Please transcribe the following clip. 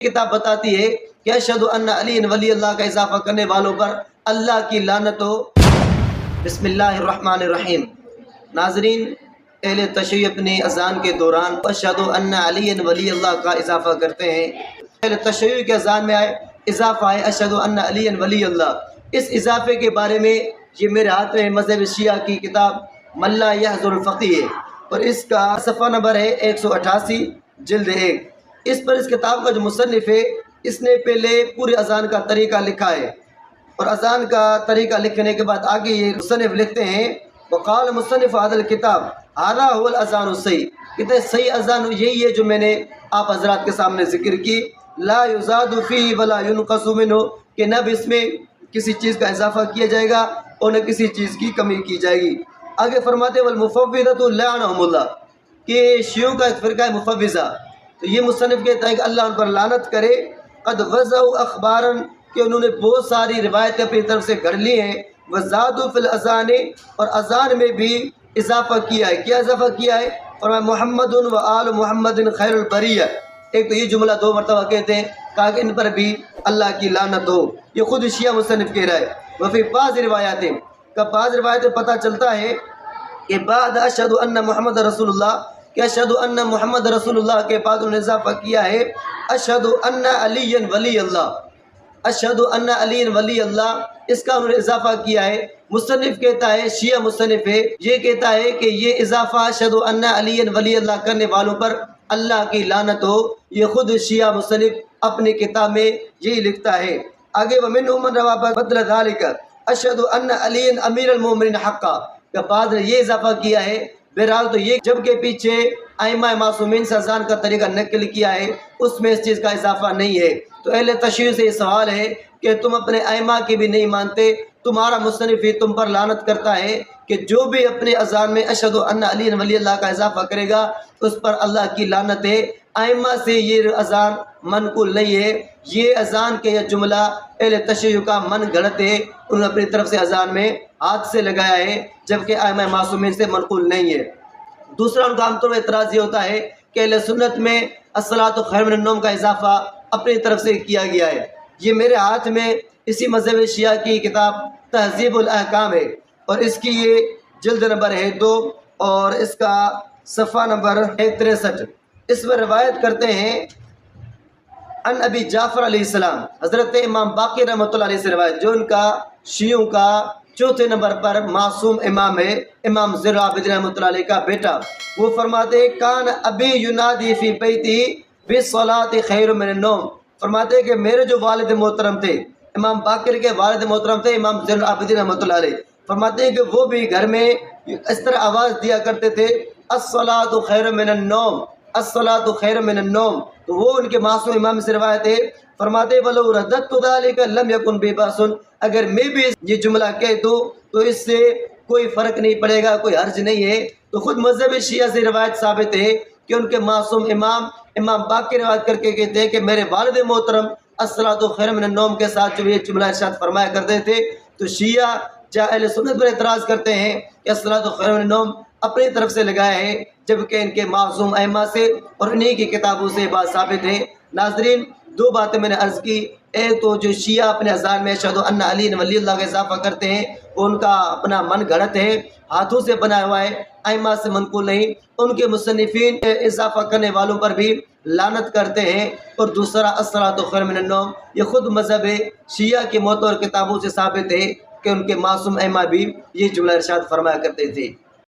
کتاب بتاتی ہے کہ اشہد ان علی ولی اللہ کا اضافہ کرنے والوں پر اللہ کی لعنت ہو۔ بسم اللہ الرحمن الرحیم۔ ناظرین، اہل تشیع اپنی اذان کے دوران اشہد ان علی ولی اللہ کا اضافہ کرتے ہیں۔ اہل تشیع کے اذان میں اضافہ ہے اشہد ان علی ولی اللہ۔ اس اضافے کے بارے میں یہ میرے ہاتھ میں مذہب شیعہ کی کتاب من لا یحضر الفقیہ ہے، اور اس کا صفحہ نمبر ہے 188 جلد 1۔ اس پر اس کتاب کا جو مصنف ہے اس نے پہلے پورے اذان کا طریقہ لکھا ہے، اور اذان کا طریقہ لکھنے کے بعد آگے یہ مصنف لکھتے ہیں وقال مصنف هذا الکتاب هذا هو الاذان الصحیح، کہتے ہیں صحیح اذان یہی ہے جو میں نے آپ حضرات کے سامنے ذکر کی، لا یزاد فیہ ولا ینقص منہ، کہ نہ بھی اس میں کسی چیز کا اضافہ کیا جائے گا اور نہ کسی چیز کی کمی کی جائے گی۔ آگے فرماتے والمفوضۃ لعنہم اللہ، کہ شیعوں کا ایک فرقہ ہے مفوضہ، تو یہ مصنف کہتا ہے کہ اللہ ان پر لعنت کرے۔ قد وضعوا اخبارا، کہ انہوں نے بہت ساری روایتیں اپنی طرف سے گھڑ لی ہیں، وزادوا فی الاذان، اور اذان میں بھی اضافہ کیا ہے۔ کیا اضافہ کیا ہے؟ فرمایا محمد و آل محمد خیر البریہ، ایک تو یہ جملہ 2 مرتبہ کہتے ہیں، کہا کہ ان پر بھی اللہ کی لعنت ہو، یہ خود شیعہ مصنف کہہ رہا ہے۔ وفی بعض روایاتیں، کہ بعض روایتیں پتہ چلتا ہے کہ بعد اشہد ان محمد رسول اللہ، کہ اشہد ان محمد رسول اللہ کے بعد انہوں نے اضافہ کیا ہے اشہد ان علی ولی اللہ، اشہد ان علی ولی اللہ، اس کا انہوں نے اضافہ کیا ہے۔ مصنف کہتا ہے، شیعہ مصنف ہے، یہ کہتا ہے کہ یہ اضافہ اشہد ان علی ولی اللہ کرنے والوں پر اللہ کی لعنت ہو، یہ خود شیعہ مصنف اپنی کتاب میں یہی لکھتا ہے۔ آگے ومنہم من روا بدل ذالک اشہد ان علی امیر المومنین حقا، کہ بعد نے یہ اضافہ کیا ہے۔ بہرحال تو یہ جب کہ پیچھے ائمہ معصومین سے اذان کا طریقہ نقل کیا ہے، اس میں اس چیز کا اضافہ نہیں ہے۔ تو اہل تشیع سے یہ سوال ہے کہ تم اپنے ائمہ کی بھی نہیں مانتے، تمہارا مصنف ہی تم پر لعنت کرتا ہے کہ جو بھی اپنے اذان میں اشہد ان علی ولی اللہ کا اضافہ کرے گا اس پر اللہ کی لعنت ہے۔ ائمہ سے یہ اذان منقول نہیں ہے، یہ اذان کے یہ جملہ اہل تشیع کا من گھڑت ہے، انہوں نے اپنی طرف سے اذان میں ہاتھ سے لگایا ہے، جبکہ ائمہ معصومین سے منقول نہیں ہے۔ دوسرا ان کا عام طور پر اعتراض یہ ہوتا ہے کہ اہل سنت میں الصلاۃ خیر من النوم کا اضافہ اپنی طرف سے کیا گیا ہے۔ یہ میرے ہاتھ میں اسی مذہب شیعہ کی کتاب تہذیب الاحکام ہے، اور اس کی یہ جلد نمبر ہے 2، اور اس کا صفحہ نمبر ہے 63۔ اس میں روایت کرتے ہیں ان ابی جعفر علیہ السلام، حضرت امام باقر رحمۃ اللہ علیہ سے روایت، جو ان کا شیعوں کا 4تھے نمبر پر معصوم امام ہے، امام زین العابدین رحمۃ اللہ علیہ کا بیٹا۔ وہ فرماتے ہیں کان ابی ینادی فی بیتی بالصلاۃ خیر من النوم، فرماتے ہیں کہ میرے جو والد محترم تھے، امام باقر کے والد محترم تھے امام زین العابدین رحمۃ اللہ علیہ، فرماتے ہیں کہ وہ بھی گھر میں اس طرح آواز دیا کرتے تھے الصلاۃ خیر من النوم، الصلاۃ خیر من النوم، تو وہ ان کے معصوم امام سے روایت ہے۔ فرماتے ولو رددت ذلک لم یکن بی باس، اگر میں بھی یہ جملہ کہہ دوں تو اس سے کوئی فرق نہیں پڑے گا، کوئی حرج نہیں ہے۔ تو خود مذہب شیعہ سے روایت ثابت ہے کہ ان کے معصوم امام باقر روایت کر کے کہتے ہیں کہ میرے والد محترم الصلاۃ خیر من النوم کے ساتھ جو یہ جملہ ارشاد فرمایا کرتے تھے۔ تو شیعہ جہاں اہل سنت پر اعتراض کرتے ہیں کہ الصلاۃ خیر من النوم اپنی طرف سے لگایا ہے، جبکہ ان کے معصوم ائمہ سے اور انہی کی کتابوں سے بات ثابت ہے۔ ناظرین، 2 باتیں میں نے عرض کی، ایک تو جو شیعہ اپنے اذان میں اشہد ان علی ولی اللہ کا اضافہ کرتے ہیں وہ ان کا اپنا من گھڑت ہے، ہاتھوں سے بنایا ہوا ہے، ائمہ سے منقول نہیں۔ ان کے مصنفین اضافہ کرنے والوں پر بھی لعنت کرتے ہیں۔ اور دوسرا الصلاۃ خیر من النوم، یہ خود مذہب شیعہ کی معتبر کتابوں سے ثابت ہے کہ ان کے معصوم ائمہ بھی یہ جملہ ارشاد فرمایا کرتے تھے۔